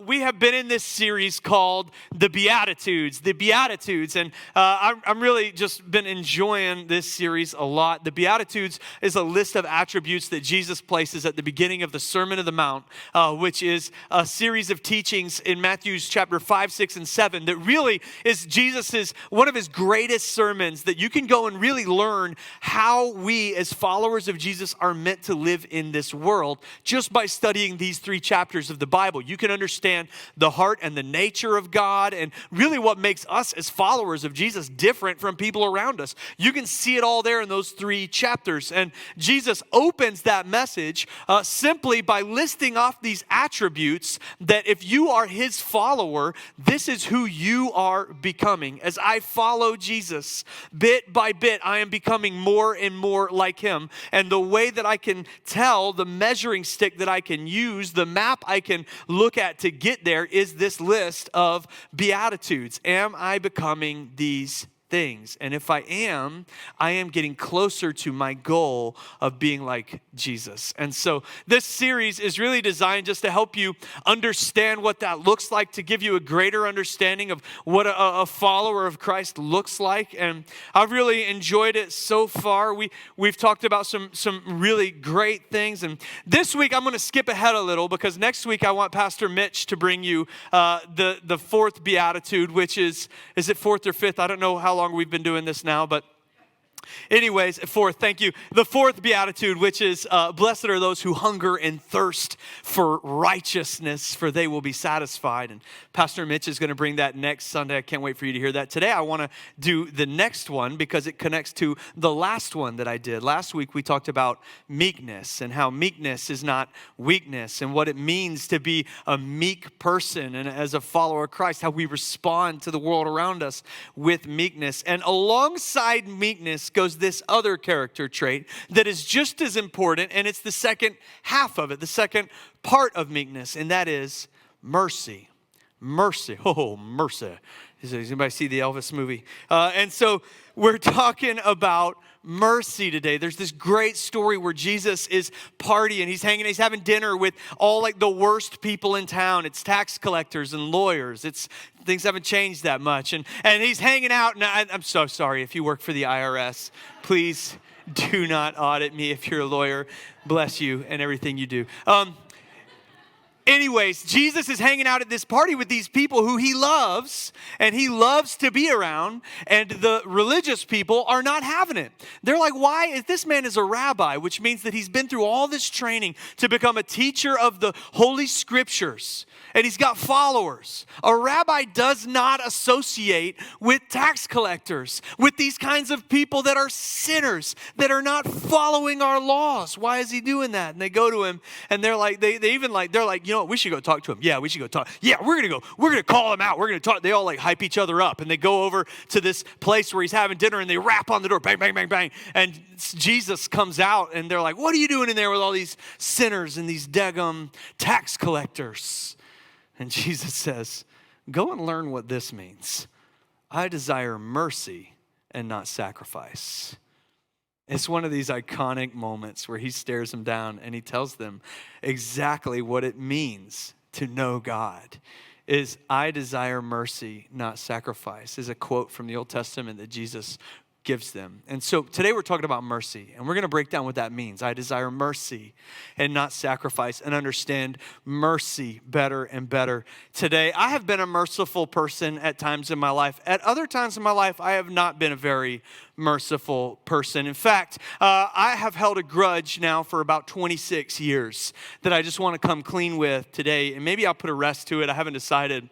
We have been in this series called the Beatitudes, and I'm really just been enjoying this series a lot. The Beatitudes is a list of attributes that Jesus places at the beginning of the Sermon on the Mount, which is a series of teachings in Matthew's chapter 5, 6, and 7 that really is Jesus's one of his greatest sermons that you can go and really learn how we as followers of Jesus are meant to live in this world just by studying these 3 chapters of the Bible. You can understand the heart and the nature of God and really what makes us as followers of Jesus different from people around us. You can see it all there in those 3 chapters. And Jesus opens that message simply by listing off these attributes that if you are his follower, this is who you are becoming. As I follow Jesus, bit by bit, I am becoming more and more like him. And the way that I can tell, the measuring stick that I can use, the map I can look at to get there is this list of Beatitudes. Am I becoming these things? And if I am getting closer to my goal of being like Jesus. And so this series is really designed just to help you understand what that looks like, to give you a greater understanding of what a follower of Christ looks like. And I've really enjoyed it so far. We've talked about some really great things. And this week I'm going to skip ahead a little because next week I want Pastor Mitch to bring you the 4th Beatitude, which is it 4th or 5th? I don't know how long we've been doing this now, but anyways, 4th, thank you. The 4th Beatitude, which is, blessed are those who hunger and thirst for righteousness, for they will be satisfied. And Pastor Mitch is going to bring that next Sunday. I can't wait for you to hear that. Today, I want to do the next one because it connects to the last one that I did. Last week, we talked about meekness and how meekness is not weakness and what it means to be a meek person. And as a follower of Christ, how we respond to the world around us with meekness. And alongside meekness goes this other character trait that is just as important, and it's the second half of it, the second part of meekness, and that is mercy. Mercy. Oh, mercy. Does anybody see the Elvis movie? And so we're talking about mercy today. There's this great story where Jesus is partying. He's having dinner with all like the worst people in town. It's tax collectors and lawyers. Things haven't changed that much. And he's hanging out. And I'm so sorry if you work for the IRS. Please do not audit me if you're a lawyer. Bless you and everything you do. Anyways, Jesus is hanging out at this party with these people who he loves and he loves to be around, and the religious people are not having it. They're like, why? If this man is a rabbi, which means that he's been through all this training to become a teacher of the Holy Scriptures, and he's got followers. A rabbi does not associate with tax collectors, with these kinds of people that are sinners, that are not following our laws. Why is he doing that? And they go to him and they're like, they're like, you know what, we should go talk to him. Yeah, we should go talk. Yeah, we're going to call him out. We're going to talk. They all like hype each other up, and they go over to this place where he's having dinner, and they rap on the door, bang, bang, bang, bang. And Jesus comes out, and they're like, what are you doing in there with all these sinners and these daggum tax collectors? And Jesus says, go and learn what this means. I desire mercy and not sacrifice. It's one of these iconic moments where he stares them down and he tells them exactly what it means to know God. Is I desire mercy, not sacrifice, is a quote from the Old Testament that Jesus gives them. And so today we're talking about mercy, and we're going to break down what that means. I desire mercy and not sacrifice, and understand mercy better and better today. I have been a merciful person at times in my life. At other times in my life, I have not been a very merciful person. In fact, I have held a grudge now for about 26 years that I just want to come clean with today, and maybe I'll put a rest to it. I haven't decided.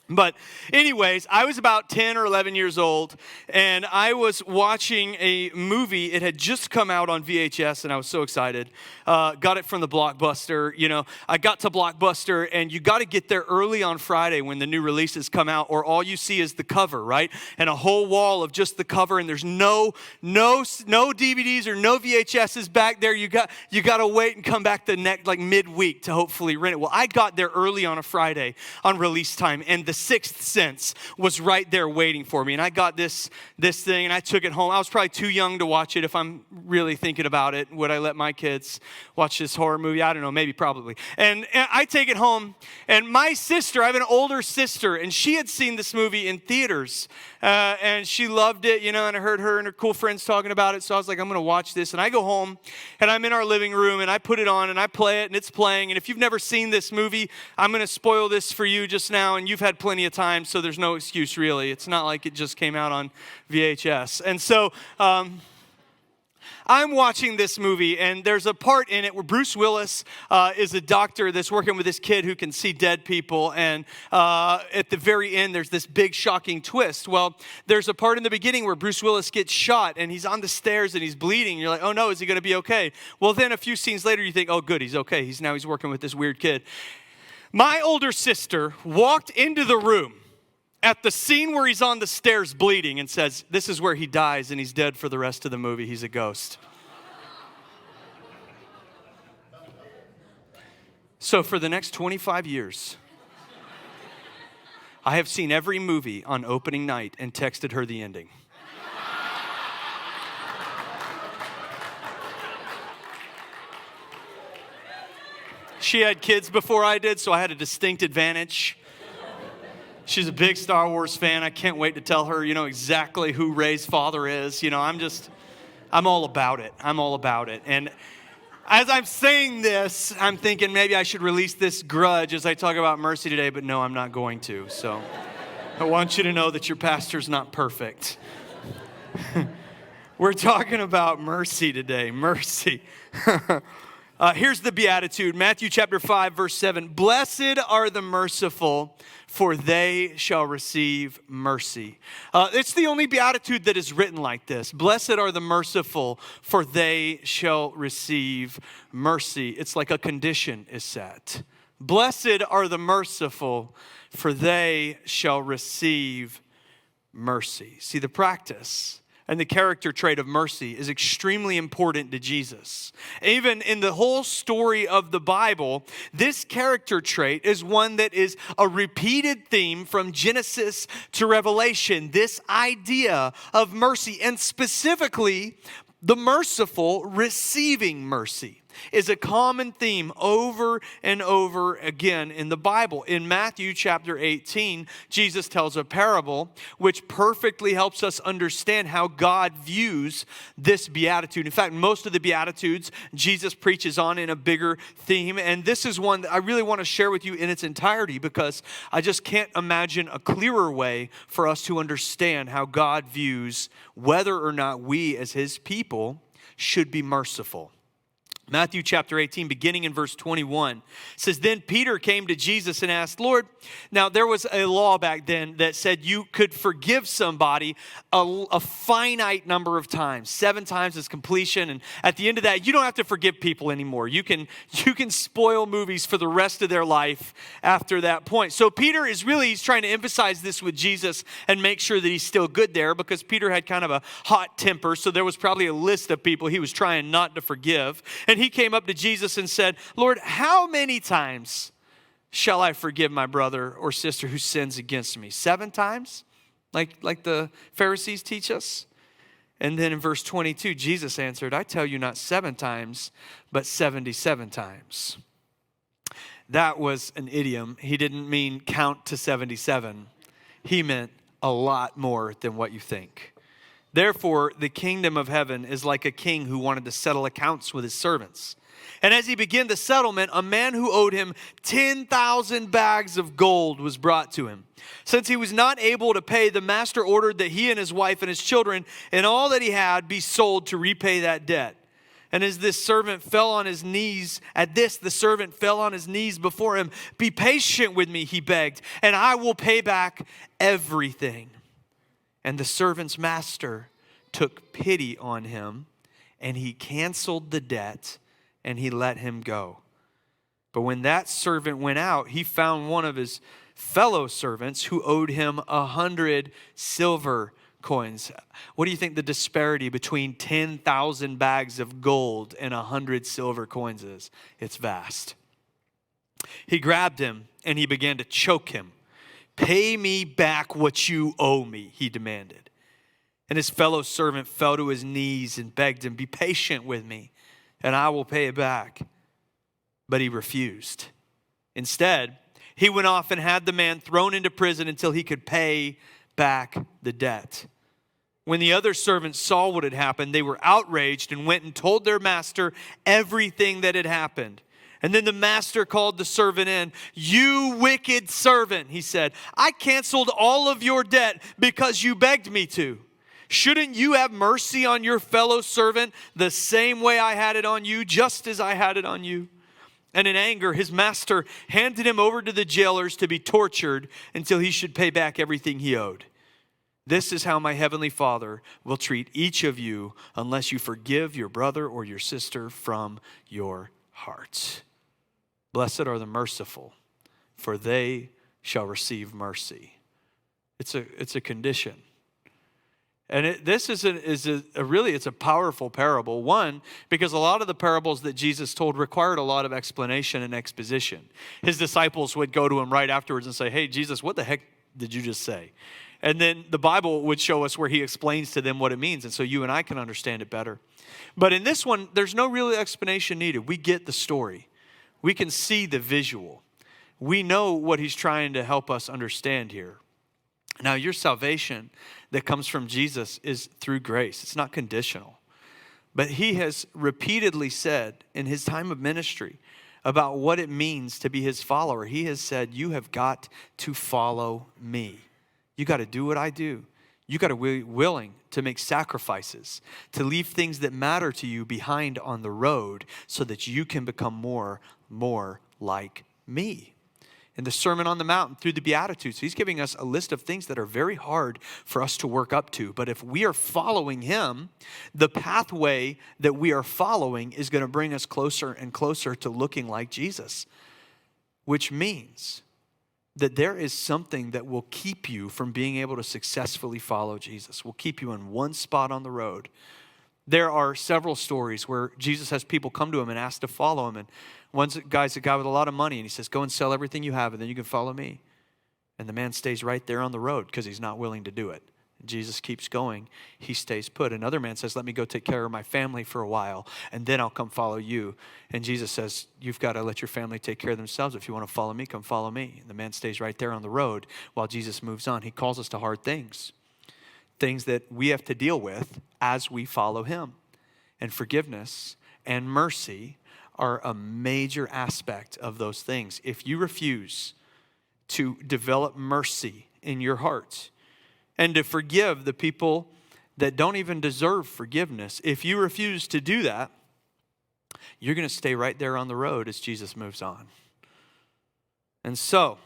But anyways, I was about 10 or 11 years old, and I was watching a movie. It had just come out on VHS, and I was so excited. Got it from the Blockbuster. You know, I got to Blockbuster, and you got to get there early on Friday when the new releases come out, or all you see is the cover, right? And a whole wall of just the cover, and there's no DVDs or no VHSs back there. You got to wait and come back the next, like midweek, to hopefully rent it. Well, I got there early on a Friday on release time, and the Sixth Sense was right there waiting for me. And I got this thing and I took it home. I was probably too young to watch it if I'm really thinking about it. Would I let my kids watch this horror movie? I don't know, maybe, probably. And I take it home, and my sister, I have an older sister, and she had seen this movie in theaters. And she loved it, and I heard her and her cool friends talking about it. So I was like, I'm going to watch this. And I go home, and I'm in our living room, and I put it on, and I play it, and it's playing. And if you've never seen this movie, I'm going to spoil this for you just now. And you've had plenty of time, so there's no excuse, really. It's not like it just came out on VHS. And so I'm watching this movie, and there's a part in it where Bruce Willis is a doctor that's working with this kid who can see dead people, and at the very end, there's this big shocking twist. Well, there's a part in the beginning where Bruce Willis gets shot, and he's on the stairs, and he's bleeding. You're like, oh no, is he going to be okay? Well, then a few scenes later, you think, oh good, he's okay. He's working with this weird kid. My older sister walked into the room at the scene where he's on the stairs bleeding and says, this is where he dies and he's dead for the rest of the movie. He's a ghost. So for the next 25 years, I have seen every movie on opening night and texted her the ending. She had kids before I did, so I had a distinct advantage. She's a big Star Wars fan. I can't wait to tell her, exactly who Rey's father is. I'm all about it. I'm all about it. And as I'm saying this, I'm thinking maybe I should release this grudge as I talk about mercy today, but no, I'm not going to. So I want you to know that your pastor's not perfect. We're talking about mercy today. Mercy. Here's the Beatitude, Matthew chapter 5, verse 7. Blessed are the merciful, for they shall receive mercy. It's the only Beatitude that is written like this. Blessed are the merciful, for they shall receive mercy. It's like a condition is set. Blessed are the merciful, for they shall receive mercy. See, the practice and the character trait of mercy is extremely important to Jesus. Even in the whole story of the Bible, this character trait is one that is a repeated theme from Genesis to Revelation. This idea of mercy, and specifically the merciful receiving mercy, is a common theme over and over again in the Bible. In Matthew chapter 18, Jesus tells a parable which perfectly helps us understand how God views this beatitude. In fact, most of the Beatitudes Jesus preaches on in a bigger theme, and this is one that I really want to share with you in its entirety because I just can't imagine a clearer way for us to understand how God views whether or not we as His people should be merciful. Matthew chapter 18, beginning in verse 21, says, Then Peter came to Jesus and asked, Lord, now there was a law back then that said you could forgive somebody a finite number of times. 7 times is completion. And at the end of that, you don't have to forgive people anymore. You can spoil movies for the rest of their life after that point. So Peter he's trying to emphasize this with Jesus and make sure that he's still good there, because Peter had kind of a hot temper. So there was probably a list of people he was trying not to forgive. And he came up to Jesus and said, Lord, how many times shall I forgive my brother or sister who sins against me? 7 times? Like the Pharisees teach us? And then in verse 22, Jesus answered, I tell you not 7 times, but 77 times. That was an idiom. He didn't mean count to 77. He meant a lot more than what you think. Therefore, the kingdom of heaven is like a king who wanted to settle accounts with his servants. And as he began the settlement, a man who owed him 10,000 bags of gold was brought to him. Since he was not able to pay, the master ordered that he and his wife and his children and all that he had be sold to repay that debt. And as this servant fell on his knees, the servant fell on his knees before him. Be patient with me, he begged, and I will pay back everything. And the servant's master took pity on him, and he canceled the debt, and he let him go. But when that servant went out, he found one of his fellow servants who owed him 100 silver coins. What do you think the disparity between 10,000 bags of gold and 100 silver coins is? It's vast. He grabbed him, and he began to choke him. Pay me back what you owe me, he demanded. And his fellow servant fell to his knees and begged him, be patient with me, and I will pay it back. But he refused. Instead, he went off and had the man thrown into prison until he could pay back the debt. When the other servants saw what had happened, they were outraged and went and told their master everything that had happened. And then the master called the servant in. You wicked servant, he said, I canceled all of your debt because you begged me to. Shouldn't you have mercy on your fellow servant the same way I had it on you, just as I had it on you? And in anger, his master handed him over to the jailers to be tortured until he should pay back everything he owed. This is how my heavenly Father will treat each of you unless you forgive your brother or your sister from your hearts. Blessed are the merciful, for they shall receive mercy. It's a condition. And this is a powerful parable. One, because a lot of the parables that Jesus told required a lot of explanation and exposition. His disciples would go to him right afterwards and say, hey, Jesus, what the heck did you just say? And then the Bible would show us where he explains to them what it means. And so you and I can understand it better. But in this one, there's no real explanation needed. We get the story. We can see the visual. We know what he's trying to help us understand here. Now, your salvation that comes from Jesus is through grace. It's not conditional. But he has repeatedly said in his time of ministry about what it means to be his follower. He has said, you have got to follow me. You got to do what I do. You got to be willing to make sacrifices, to leave things that matter to you behind on the road so that you can become more like me. In the Sermon on the Mount, through the Beatitudes, he's giving us a list of things that are very hard for us to work up to. But if we are following him, the pathway that we are following is going to bring us closer and closer to looking like Jesus, which means that there is something that will keep you from being able to successfully follow Jesus, will keep you in one spot on the road. There are several stories where Jesus has people come to him and ask to follow him. And one guy's a guy with a lot of money, and he says, go and sell everything you have, and then you can follow me. And the man stays right there on the road because he's not willing to do it. Jesus keeps going. He stays put. Another man says, let me go take care of my family for a while, and then I'll come follow you. And Jesus says, you've got to let your family take care of themselves. If you want to follow me, come follow me. And the man stays right there on the road while Jesus moves on. He calls us to hard things, things that we have to deal with as we follow him. And forgiveness and mercy are a major aspect of those things. If you refuse to develop mercy in your heart, and to forgive the people that don't even deserve forgiveness, if you refuse to do that, you're going to stay right there on the road as Jesus moves on. And so,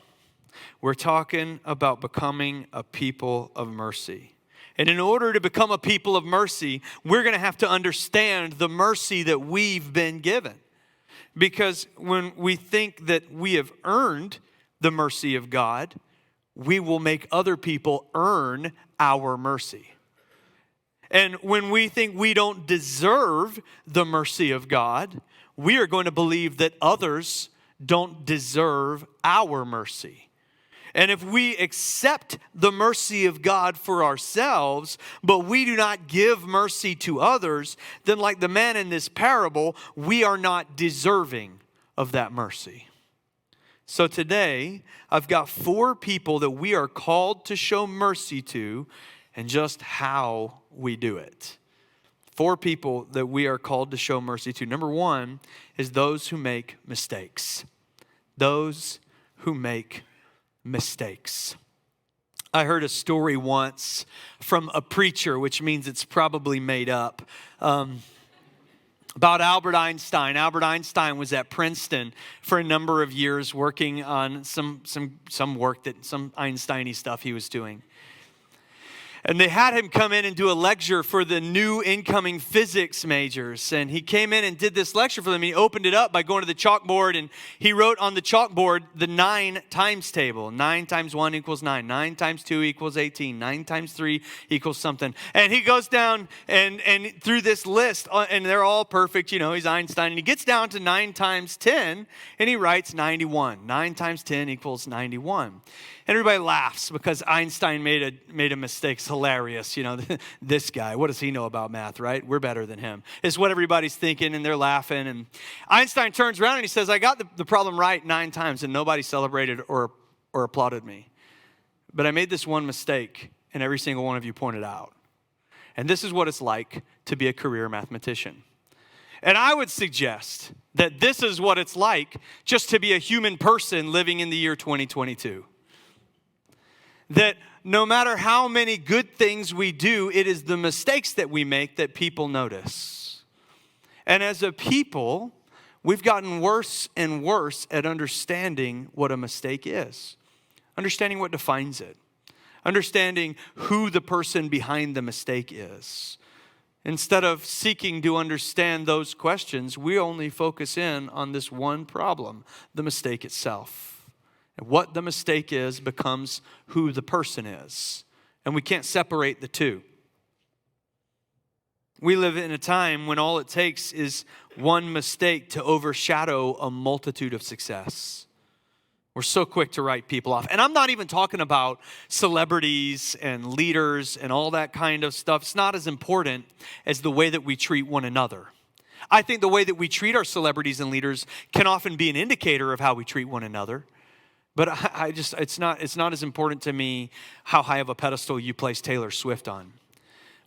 we're talking about becoming a people of mercy. And in order to become a people of mercy, we're going to have to understand the mercy that we've been given. Because when we think that we have earned the mercy of God, we will make other people earn our mercy. And when we think we don't deserve the mercy of God, we are going to believe that others don't deserve our mercy. And if we accept the mercy of God for ourselves, but we do not give mercy to others, then like the man in this parable, we are not deserving of that mercy. So today, I've got 4 people that we are called to show mercy to, and just how we do it. 4 people that we are called to show mercy to. Number 1 is those who make mistakes. Those who make mistakes. I heard a story once from a preacher, which means it's probably made up, about Albert Einstein. Albert Einstein was at Princeton for a number of years working on some work, that some Einstein-y stuff he was doing. And they had him come in and do a lecture for the new incoming physics majors. And he came in and did this lecture for them. He opened it up by going to the chalkboard, and he wrote on the chalkboard the 9 times table. 9 times 1 equals 9. 9 times 2 equals 18. 9 times 3 equals something. And he goes down and through this list, and they're all perfect. You know, he's Einstein. And he gets down to 9 times 10, and he writes 91. 9 times 10 equals 91. And everybody laughs because Einstein made a mistake. It's hilarious. You know, this guy, what does he know about math, right? We're better than him. It's what everybody's thinking, and they're laughing. And Einstein turns around and he says, I got the problem right 9 times, and nobody celebrated or applauded me. But I made this one mistake, and every single one of you pointed out. And this is what it's like to be a career mathematician. And I would suggest that this is what it's like just to be a human person living in the year 2022. That no matter how many good things we do, it is the mistakes that we make that people notice. And as a people, we've gotten worse and worse at understanding what a mistake is, understanding what defines it, understanding who the person behind the mistake is. Instead of seeking to understand those questions, we only focus in on this one problem, the mistake itself. And what the mistake is becomes who the person is. And we can't separate the two. We live in a time when all it takes is one mistake to overshadow a multitude of success. We're so quick to write people off. And I'm not even talking about celebrities and leaders and all that kind of stuff. It's not as important as the way that we treat one another. I think the way that we treat our celebrities and leaders can often be an indicator of how we treat one another. But it's not as important to me how high of a pedestal you place Taylor Swift on.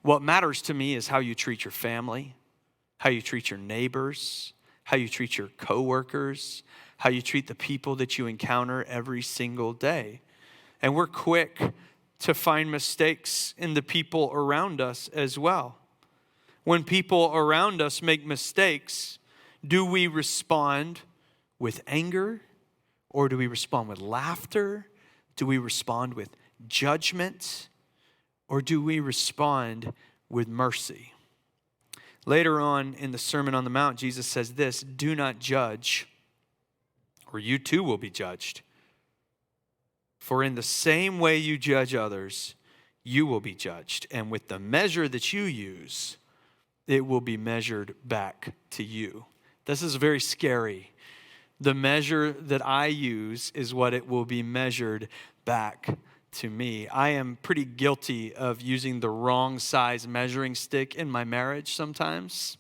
What matters to me is how you treat your family, how you treat your neighbors, how you treat your coworkers, how you treat the people that you encounter every single day. And we're quick to find mistakes in the people around us as well. When people around us make mistakes, do we respond with anger? Or do we respond with laughter? Do we respond with judgment? Or do we respond with mercy? Later on in the Sermon on the Mount, Jesus says this, do not judge, or you too will be judged. For in the same way you judge others, you will be judged. And with the measure that you use, it will be measured back to you. This is very scary. The measure that I use is what it will be measured back to me. I am pretty guilty of using the wrong size measuring stick in my marriage sometimes.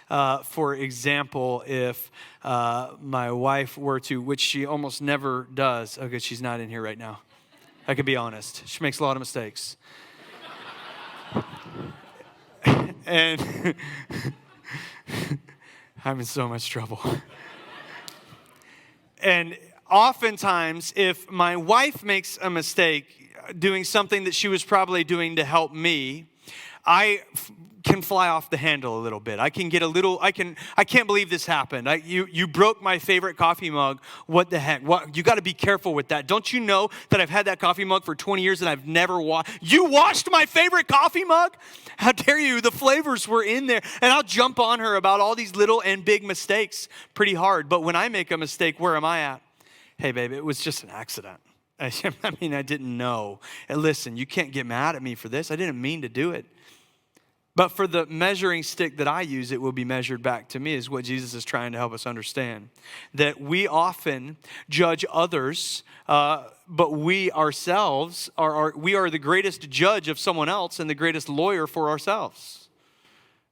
For example, if my wife were to, which she almost never does, okay, she's not in here right now. I can be honest. She makes a lot of mistakes. And I'm in so much trouble. And oftentimes, if my wife makes a mistake doing something that she was probably doing to help me, I can fly off the handle a little bit. I can get a little, I can't believe this happened. You broke my favorite coffee mug. What the heck? You got to be careful with that. Don't you know that I've had that coffee mug for 20 years and I've never washed? You washed my favorite coffee mug? How dare you? The flavors were in there. And I'll jump on her about all these little and big mistakes pretty hard. But when I make a mistake, where am I at? Hey, babe, it was just an accident. I didn't know. And listen, you can't get mad at me for this. I didn't mean to do it. But for the measuring stick that I use, it will be measured back to me, is what Jesus is trying to help us understand. That we often judge others, but we ourselves we are the greatest judge of someone else and the greatest lawyer for ourselves.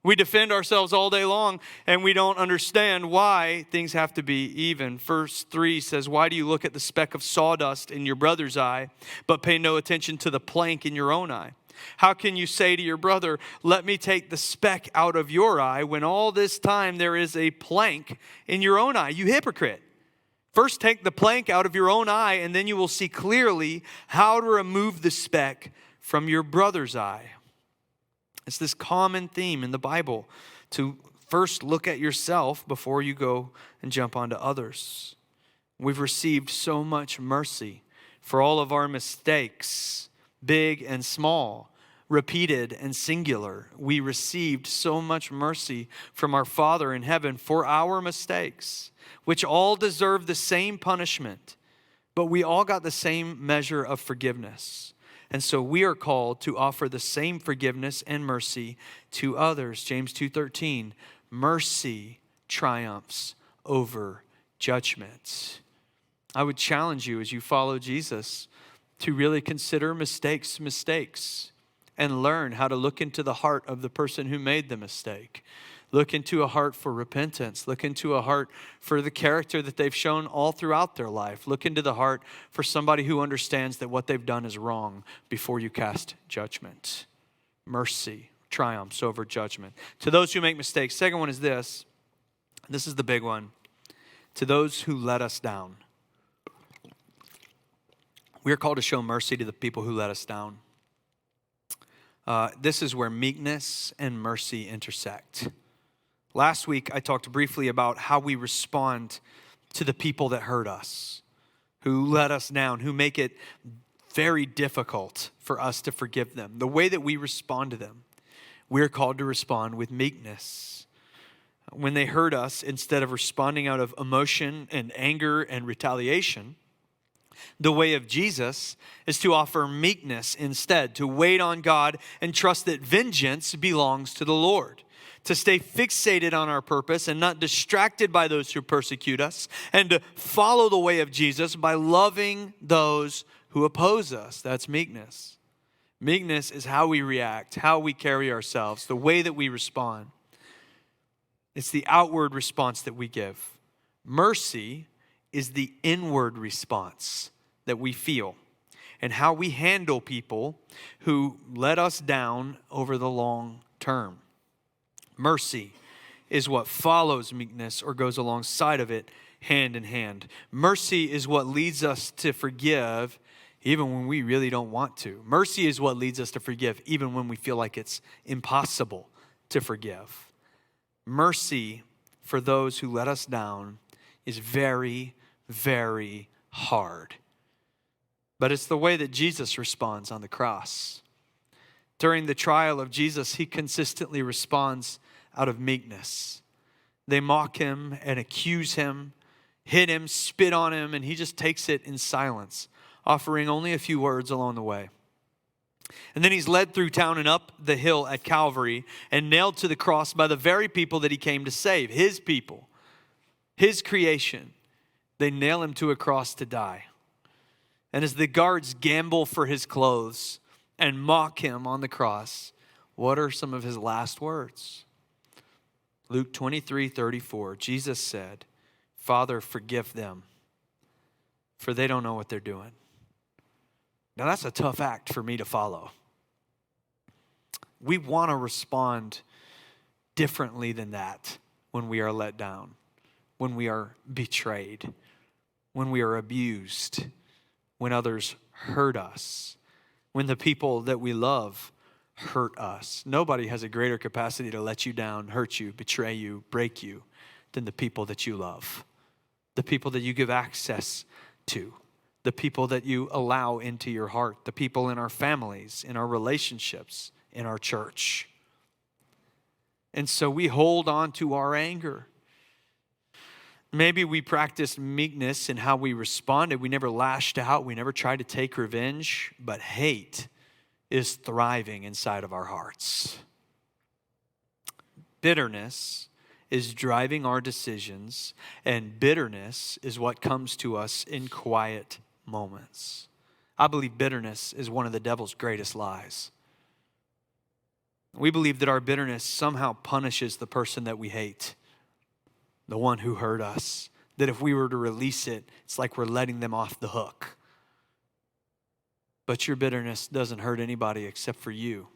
We defend ourselves all day long, and we don't understand why things have to be even. Verse 3 says, why do you look at the speck of sawdust in your brother's eye, but pay no attention to the plank in your own eye? How can you say to your brother, let me take the speck out of your eye, when all this time there is a plank in your own eye? You hypocrite. First take the plank out of your own eye, and then you will see clearly how to remove the speck from your brother's eye. It's this common theme in the Bible to first look at yourself before you go and jump onto others. We've received so much mercy for all of our mistakes, big and small. repeated and singular. We received so much mercy from our Father in heaven for our mistakes, which all deserve the same punishment, but we all got the same measure of forgiveness. And so we are called to offer the same forgiveness and mercy to others. James 2:13, mercy triumphs over judgment. I would challenge you as you follow Jesus to really consider mistakes and learn how to look into the heart of the person who made the mistake. Look into a heart for repentance. Look into a heart for the character that they've shown all throughout their life. Look into the heart for somebody who understands that what they've done is wrong before you cast judgment. Mercy triumphs over judgment. To those who make mistakes. Second one is this. This is the big one. To those who let us down. We are called to show mercy to the people who let us down. This is where meekness and mercy intersect. Last week, I talked briefly about how we respond to the people that hurt us, who let us down, who make it very difficult for us to forgive them. The way that we respond to them, we're called to respond with meekness. When they hurt us, instead of responding out of emotion and anger and retaliation, the way of Jesus is to offer meekness instead, to wait on God and trust that vengeance belongs to the Lord, to stay fixated on our purpose and not distracted by those who persecute us, and to follow the way of Jesus by loving those who oppose us. That's meekness. Meekness is how we react, how we carry ourselves, the way that we respond. It's the outward response that we give. Mercy is the inward response that we feel and how we handle people who let us down over the long term. Mercy is what follows meekness or goes alongside of it hand in hand. Mercy is what leads us to forgive even when we really don't want to. Mercy is what leads us to forgive even when we feel like it's impossible to forgive. Mercy for those who let us down is very, very hard. But it's the way that Jesus responds on the cross. During the trial of Jesus, he consistently responds out of meekness. They mock him and accuse him, hit him, spit on him, and he just takes it in silence, offering only a few words along the way. And then he's led through town and up the hill at Calvary and nailed to the cross by the very people that he came to save, his people, his creation. They nail him to a cross to die. And as the guards gamble for his clothes and mock him on the cross, what are some of his last words? Luke 23:34, Jesus said, Father, forgive them, for they don't know what they're doing. Now that's a tough act for me to follow. We want to respond differently than that when we are let down, when we are betrayed, when we are abused, when others hurt us, when the people that we love hurt us. Nobody has a greater capacity to let you down, hurt you, betray you, break you than the people that you love, the people that you give access to, the people that you allow into your heart, the people in our families, in our relationships, in our church. And so we hold on to our anger. Maybe we practiced meekness in how we responded. We never lashed out. We never tried to take revenge. But hate is thriving inside of our hearts. Bitterness is driving our decisions, and bitterness is what comes to us in quiet moments. I believe bitterness is one of the devil's greatest lies. We believe that our bitterness somehow punishes the person that we hate, the one who hurt us, that if we were to release it, it's like we're letting them off the hook. But your bitterness doesn't hurt anybody except for you.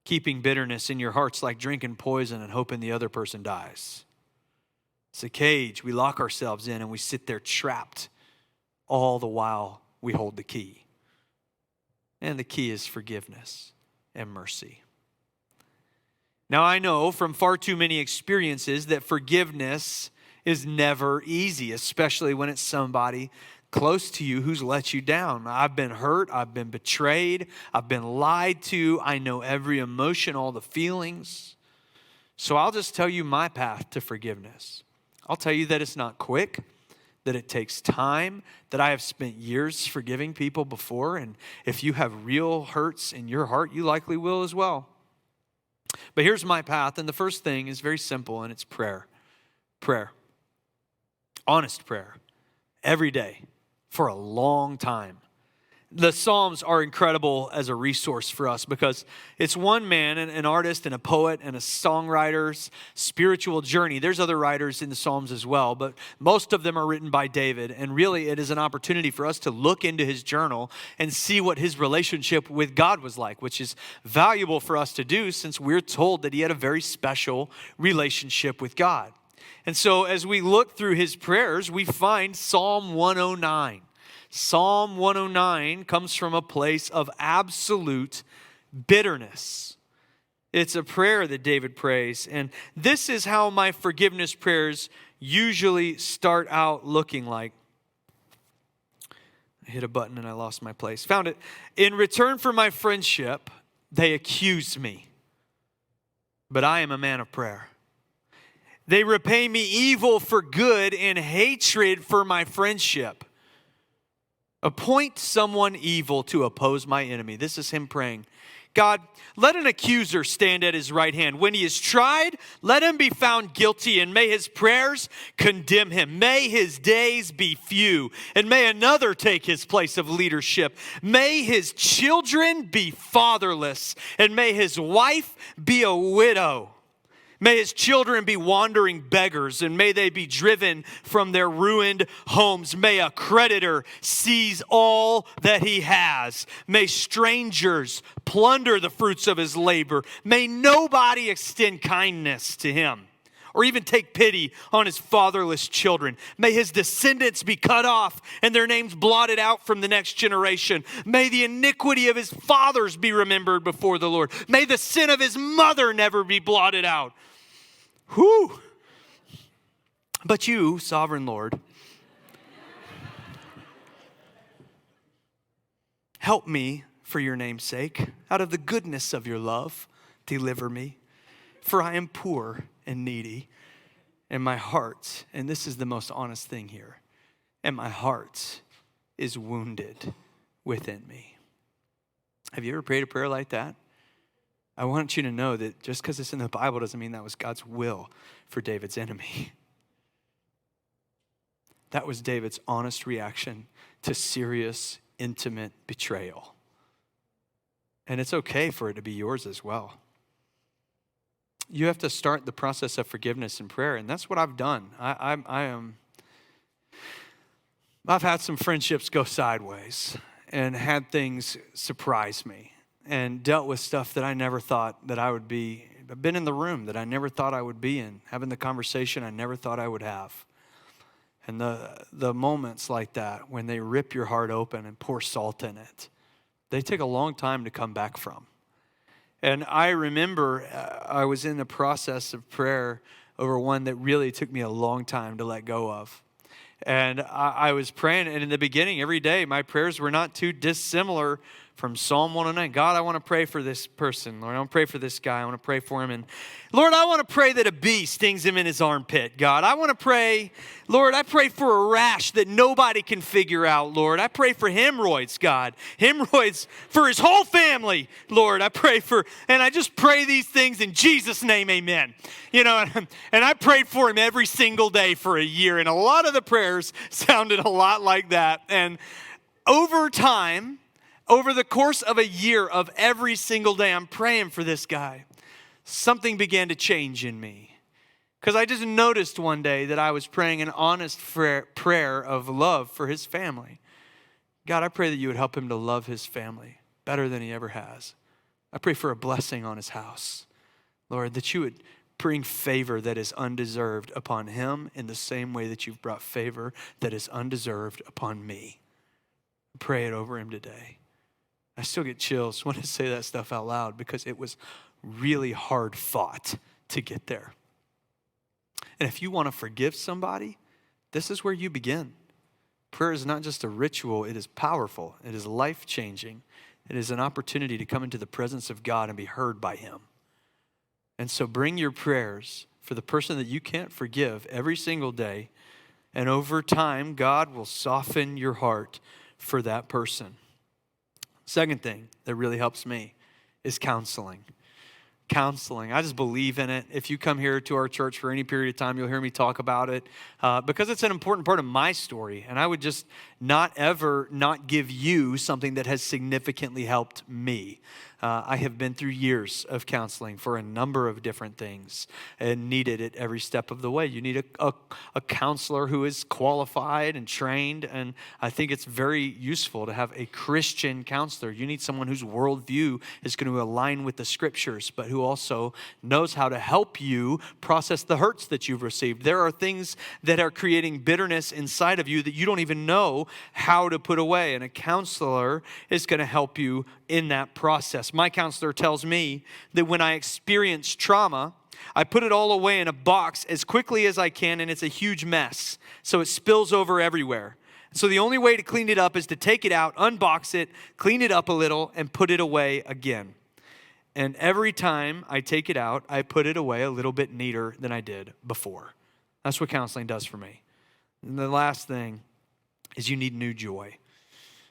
Keeping bitterness in your heart's like drinking poison and hoping the other person dies. It's a cage we lock ourselves in and we sit there trapped all the while we hold the key. And the key is forgiveness and mercy. Now, I know from far too many experiences that forgiveness is never easy, especially when it's somebody close to you who's let you down. I've been hurt. I've been betrayed. I've been lied to. I know every emotion, all the feelings. So I'll just tell you my path to forgiveness. I'll tell you that it's not quick, that it takes time, that I have spent years forgiving people before. And if you have real hurts in your heart, you likely will as well. But here's my path. And the first thing is very simple, and it's prayer. Prayer. Honest prayer. Every day. For a long time. The Psalms are incredible as a resource for us because it's one man, an artist and a poet and a songwriter's spiritual journey. There's other writers in the Psalms as well, but most of them are written by David. And really, it is an opportunity for us to look into his journal and see what his relationship with God was like, which is valuable for us to do since we're told that he had a very special relationship with God. And so as we look through his prayers, we find Psalm 109. Psalm 109 comes from a place of absolute bitterness. It's a prayer that David prays. And this is how my forgiveness prayers usually start out looking like. I hit a button and I lost my place. Found it. In return for my friendship, they accuse me. But I am a man of prayer. They repay me evil for good and hatred for my friendship. Appoint someone evil to oppose my enemy. This is him praying. God, let an accuser stand at his right hand. When he is tried, let him be found guilty, and may his prayers condemn him. May his days be few, and may another take his place of leadership. May his children be fatherless, and may his wife be a widow. May his children be wandering beggars, and may they be driven from their ruined homes. May a creditor seize all that he has. May strangers plunder the fruits of his labor. May nobody extend kindness to him or even take pity on his fatherless children. May his descendants be cut off and their names blotted out from the next generation. May the iniquity of his fathers be remembered before the Lord. May the sin of his mother never be blotted out. Whew. But you, sovereign Lord, help me for your name's sake. Out of the goodness of your love, deliver me. For I am poor and needy, and my heart, and this is the most honest thing here, and my heart is wounded within me. Have you ever prayed a prayer like that? I want you to know that just because it's in the Bible doesn't mean that was God's will for David's enemy. That was David's honest reaction to serious, intimate betrayal. And it's okay for it to be yours as well. You have to start the process of forgiveness in prayer, and that's what I've done. I've had some friendships go sideways and had things surprise me. And dealt with stuff that I never thought that I would be. I've been in the room that I never thought I would be in, having the conversation I never thought I would have. And the moments like that, when they rip your heart open and pour salt in it, they take a long time to come back from. And I remember I was in the process of prayer over one that really took me a long time to let go of. And I was praying, and in the beginning, every day, my prayers were not too dissimilar from Psalm 109. God, I want to pray for this person. Lord, I want to pray for this guy. I want to pray for him. And Lord, I want to pray that a bee stings him in his armpit. God, I want to pray, Lord, I pray for a rash that nobody can figure out, Lord. I pray for hemorrhoids, God. Hemorrhoids for his whole family, Lord. I pray for, and I just pray these things in Jesus' name, amen. You know, and I prayed for him every single day for a year. And a lot of the prayers sounded a lot like that. And over time, over the course of a year of every single day, I'm praying for this guy. Something began to change in me. Because I just noticed one day that I was praying an honest prayer of love for his family. God, I pray that you would help him to love his family better than he ever has. I pray for a blessing on his house. Lord, that you would bring favor that is undeserved upon him in the same way that you've brought favor that is undeserved upon me. Pray it over him today. I still get chills when I say that stuff out loud because it was really hard fought to get there. And if you want to forgive somebody, this is where you begin. Prayer is not just a ritual, it is powerful. It is life-changing. It is an opportunity to come into the presence of God and be heard by him. And so bring your prayers for the person that you can't forgive every single day. And over time, God will soften your heart for that person. Second thing that really helps me is counseling. Counseling. I just believe in it. If you come here to our church for any period of time, you'll hear me talk about it because it's an important part of my story. And I would just not ever not give you something that has significantly helped me. I have been through years of counseling for a number of different things and needed it every step of the way. You need a counselor who is qualified and trained, and I think it's very useful to have a Christian counselor. You need someone whose worldview is going to align with the scriptures, but who also knows how to help you process the hurts that you've received. There are things that are creating bitterness inside of you that you don't even know how to put away, and a counselor is going to help you in that process. My counselor tells me that when I experience trauma, I put it all away in a box as quickly as I can, and it's a huge mess. So it spills over everywhere. So the only way to clean it up is to take it out, unbox it, clean it up a little, and put it away again. And every time I take it out, I put it away a little bit neater than I did before. That's what counseling does for me. And the last thing is you need new joy.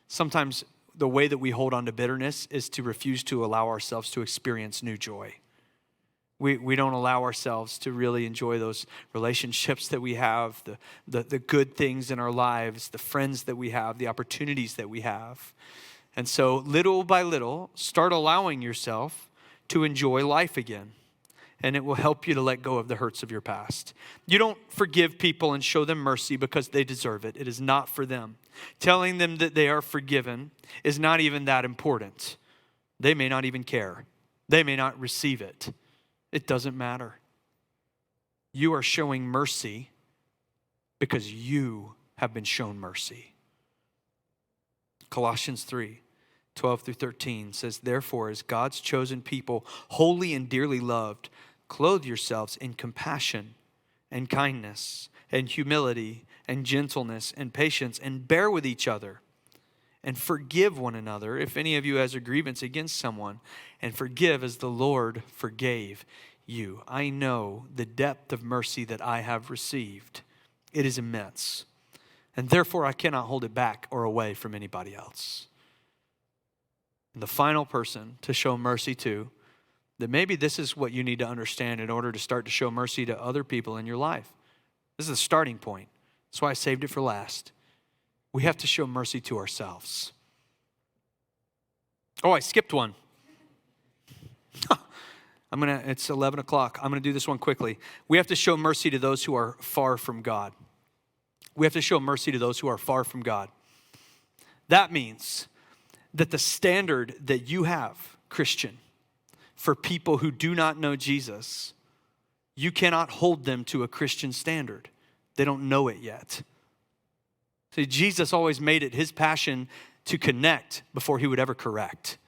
Sometimes the way that we hold on to bitterness is to refuse to allow ourselves to experience new joy. We don't allow ourselves to really enjoy those relationships that we have, the good things in our lives, the friends that we have, the opportunities that we have. And so little by little, start allowing yourself to enjoy life again. And it will help you to let go of the hurts of your past. You don't forgive people and show them mercy because they deserve it. It is not for them. Telling them that they are forgiven is not even that important. They may not even care. They may not receive it. It doesn't matter. You are showing mercy because you have been shown mercy. Colossians 3:12-13 says, therefore, as God's chosen people, holy and dearly loved, clothe yourselves in compassion and kindness and humility and gentleness and patience, and bear with each other and forgive one another if any of you has a grievance against someone, and forgive as the Lord forgave you. I know the depth of mercy that I have received. It is immense, and therefore I cannot hold it back or away from anybody else. And the final person to show mercy to, that maybe this is what you need to understand in order to start to show mercy to other people in your life. This is the starting point. That's why I saved it for last. We have to show mercy to ourselves. Oh, I skipped one. It's 11 o'clock. I'm going to do this one quickly. We have to show mercy to those who are far from God. We have to show mercy to those who are far from God. That means that the standard that you have, Christian, for people who do not know Jesus, you cannot hold them to a Christian standard. They don't know it yet. See, Jesus always made it his passion to connect before he would ever correct.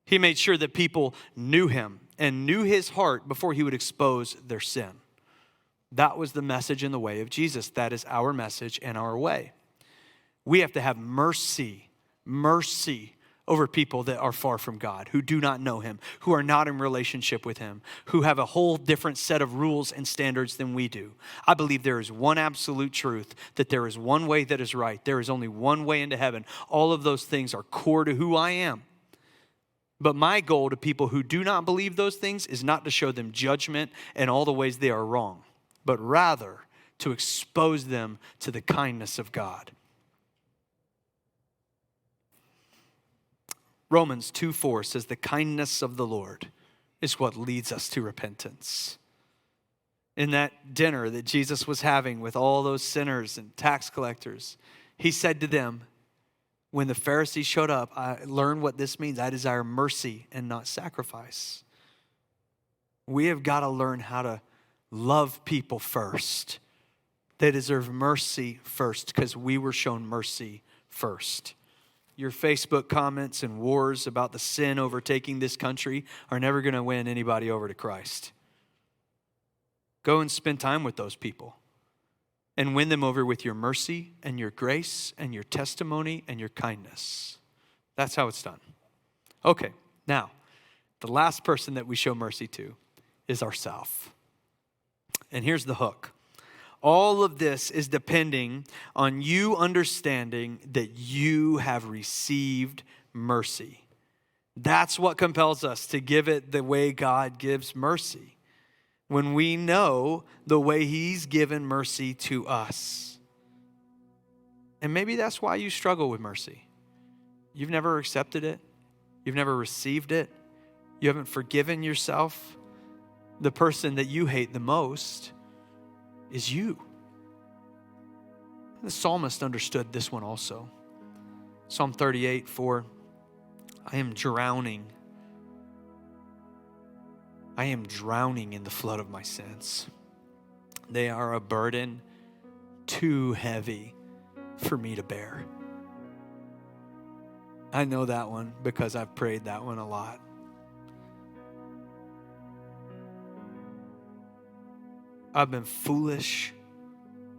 He made sure that people knew him and knew his heart before he would expose their sin. That was the message and the way of Jesus. That is our message and our way. We have to have mercy over people that are far from God, who do not know him, who are not in relationship with him, who have a whole different set of rules and standards than we do. I believe there is one absolute truth, that there is one way that is right. There is only one way into heaven. All of those things are core to who I am. But my goal to people who do not believe those things is not to show them judgment and all the ways they are wrong, but rather to expose them to the kindness of God. Romans 2:4 says the kindness of the Lord is what leads us to repentance. In that dinner that Jesus was having with all those sinners and tax collectors, he said to them, when the Pharisees showed up, I learned what this means. I desire mercy and not sacrifice. We have got to learn how to love people first. They deserve mercy first because we were shown mercy first. Your Facebook comments and wars about the sin overtaking this country are never going to win anybody over to Christ. Go and spend time with those people. and win them over with your mercy and your grace and your testimony and your kindness. That's how it's done. Okay, now, the last person that we show mercy to is ourselves. And here's the hook. All of this is depending on you understanding that you have received mercy. That's what compels us to give it the way God gives mercy. When we know the way He's given mercy to us. And maybe that's why you struggle with mercy. You've never accepted it. You've never received it. You haven't forgiven yourself. The person that you hate the most is you. The psalmist understood this one also. Psalm 38:4, I am drowning. I am drowning in the flood of my sins. They are a burden too heavy for me to bear. I know that one because I've prayed that one a lot. I've been foolish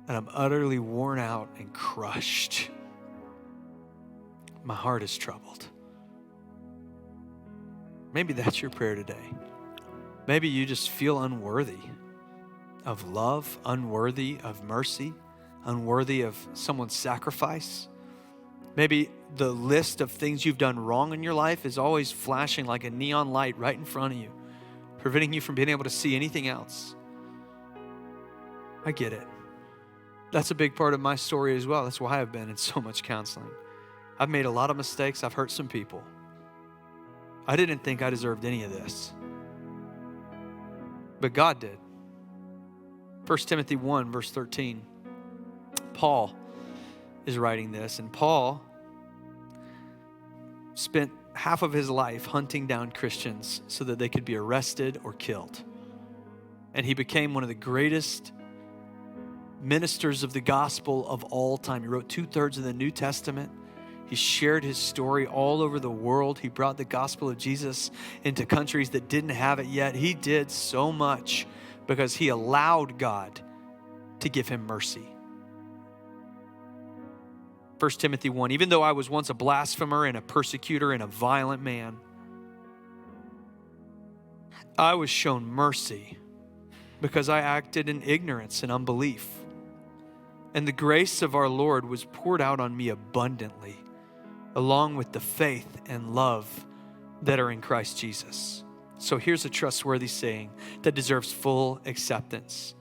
and I'm utterly worn out and crushed. My heart is troubled. Maybe that's your prayer today. Maybe you just feel unworthy of love, unworthy of mercy, unworthy of someone's sacrifice. Maybe the list of things you've done wrong in your life is always flashing like a neon light right in front of you, preventing you from being able to see anything else. I get it. That's a big part of my story as well. That's why I've been in so much counseling. I've made a lot of mistakes. I've hurt some people. I didn't think I deserved any of this. But God did. 1 Timothy 1, verse 13. Paul is writing this, and Paul spent half of his life hunting down Christians so that they could be arrested or killed. And he became one of the greatest ministers of the gospel of all time. He wrote 2/3 of the New Testament. He shared his story all over the world. He brought the gospel of Jesus into countries that didn't have it yet. He did so much because he allowed God to give him mercy. 1 Timothy 1, even though I was once a blasphemer and a persecutor and a violent man, I was shown mercy because I acted in ignorance and unbelief. And the grace of our Lord was poured out on me abundantly, along with the faith and love that are in Christ Jesus. So here's a trustworthy saying that deserves full acceptance.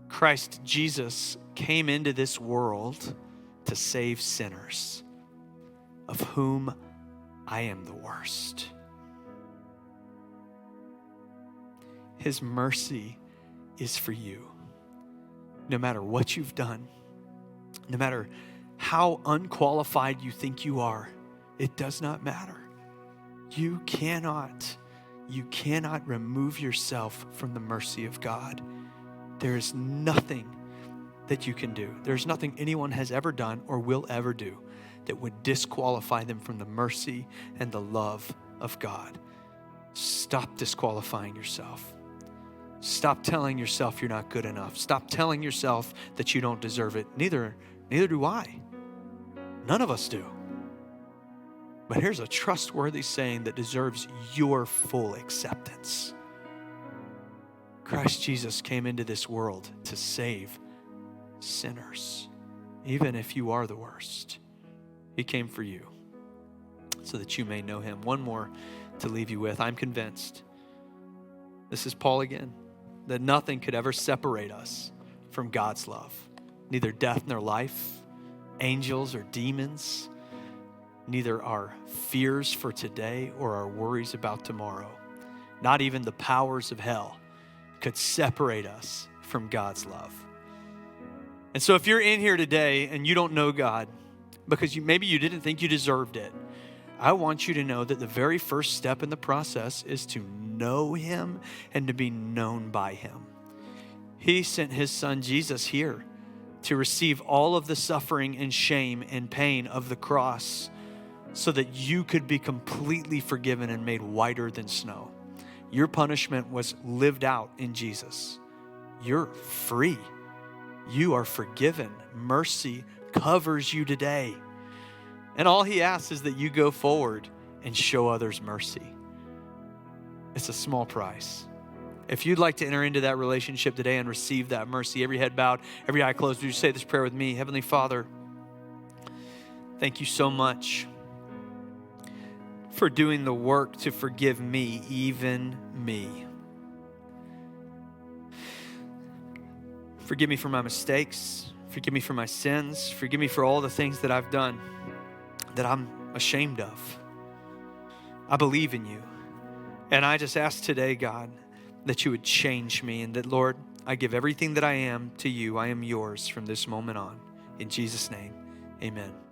Christ Jesus came into this world to save sinners, of whom I am the worst. His mercy is for you. No matter what you've done, no matter how unqualified you think you are, it does not matter. You cannot remove yourself from the mercy of God. There is nothing that you can do. There's nothing anyone has ever done or will ever do that would disqualify them from the mercy and the love of God. Stop disqualifying yourself. Stop telling yourself you're not good enough. Stop telling yourself that you don't deserve it. Neither do I. None of us do. But here's a trustworthy saying that deserves your full acceptance. Christ Jesus came into this world to save sinners, even if you are the worst. He came for you so that you may know him. One more to leave you with. I'm convinced, this is Paul again, that nothing could ever separate us from God's love. Neither death nor life, angels or demons, neither our fears for today or our worries about tomorrow. Not even the powers of hell could separate us from God's love. And so if you're in here today and you don't know God because maybe you didn't think you deserved it, I want you to know that the very first step in the process is to know him and to be known by him. He sent his son Jesus here to receive all of the suffering and shame and pain of the cross so that you could be completely forgiven and made whiter than snow. Your punishment was lived out in Jesus. You're free. you are forgiven. Mercy covers you today. And all he asks is that you go forward and show others mercy. It's a small price. If you'd like to enter into that relationship today and receive that mercy, every head bowed, every eye closed, would you say this prayer with me? Heavenly Father, thank you so much for doing the work to forgive me, even me. Forgive me for my mistakes. Forgive me for my sins. Forgive me for all the things that I've done that I'm ashamed of. I believe in you. And I just ask today, God, that you would change me, and that, Lord, I give everything that I am to you. I am yours from this moment on. In Jesus' name, amen.